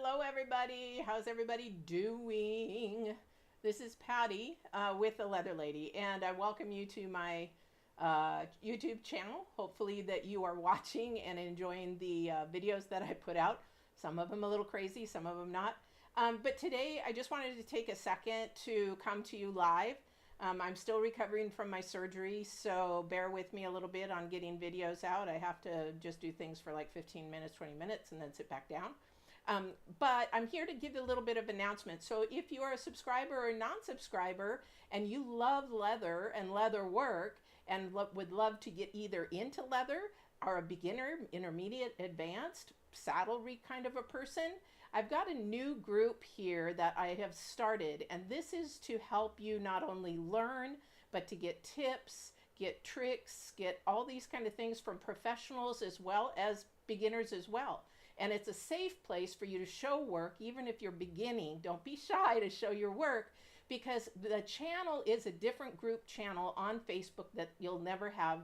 Hello, everybody. How's everybody doing? This is Patty with the Leather Lady, and I welcome you to my YouTube channel. Hopefully that you are watching and enjoying the videos that I put out. Some of them a little crazy, some of them not. But today I just wanted to take a second to come to you live. I'm still recovering from my surgery, so bear with me a little bit on getting videos out. I have to just do things for like 15 minutes, 20 minutes, and then sit back down. But I'm here to give a little bit of announcement. So if you are a subscriber or non-subscriber and you love leather and leather work and would love to get either into leather or a beginner, intermediate, advanced, saddlery kind of a person, I've got a new group here that I have started, and this is to help you not only learn, but to get tips, get tricks, get all these kind of things from professionals as well as beginners as well. And it's a safe place for you to show work, even if you're beginning. Don't be shy to show your work, because the channel is a different group channel on Facebook that you'll never have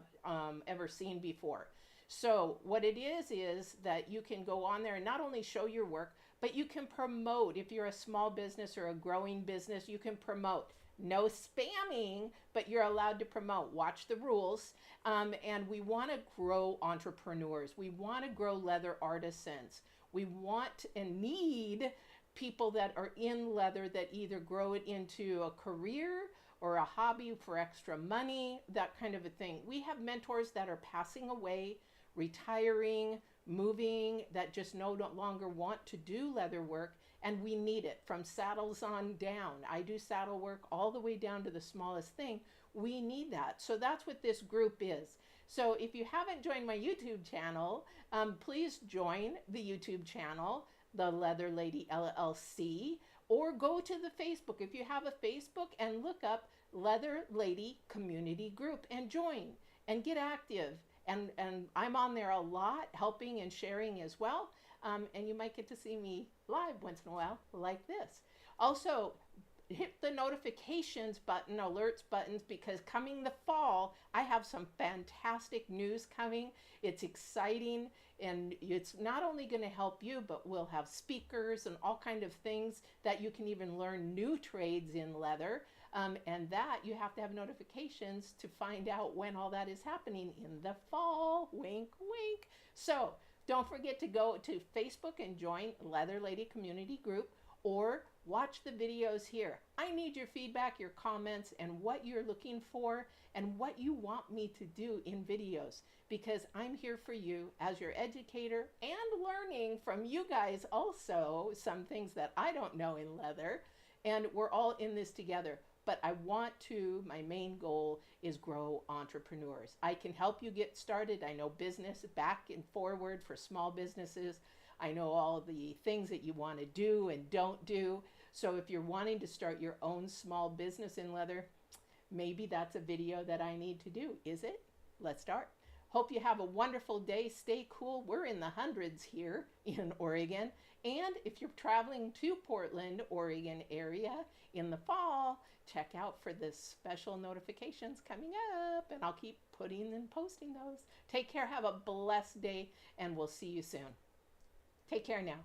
ever seen before. So what it is that you can go on there and not only show your work, but you can promote. If you're a small business or a growing business, you can promote. No spamming, but you're allowed to promote. Watch the rules. And we want to grow entrepreneurs. We want to grow leather artisans. We want and need people that are in leather that either grow it into a career or a hobby for extra money, that kind of a thing. We have mentors that are passing away, retiring, moving, that just no longer want to do leather work, and we need it from saddles on down. I do saddle work all the way down to the smallest thing. We need that. So that's what this group is. So if you haven't joined my YouTube channel, please join the YouTube channel, the Leather Lady LLC, or go to the Facebook if you have a Facebook and look up Leather Lady Community Group and join and get active. And I'm on there a lot, helping and sharing as well. And you might get to see me live once in a while like this. Also, hit the notifications button, alerts buttons, because coming the fall, I have some fantastic news coming. It's exciting, and it's not only going to help you, but we'll have speakers and all kind of things that you can even learn new trades in leather. And that you have to have notifications to find out when all that is happening in the fall. Wink, wink. So don't forget to go to Facebook and join Leather Lady Community Group, or watch the videos here. I need your feedback, your comments, and what you're looking for and what you want me to do in videos, because I'm here for you as your educator and learning from you guys also some things that I don't know in leather, and we're all in this together. But I want to, my main goal is grow entrepreneurs. I can help you get started. I know business back and forward for small businesses. I know all the things that you want to do and don't do. So if you're wanting to start your own small business in leather, maybe that's a video that I need to do. Is it? Let's start. Hope you have a wonderful day. Stay cool. We're in the hundreds here in Oregon. And if you're traveling to Portland, Oregon area in the fall, check out for the special notifications coming up, and I'll keep putting and posting those. Take care. Have a blessed day, and we'll see you soon. Take care now.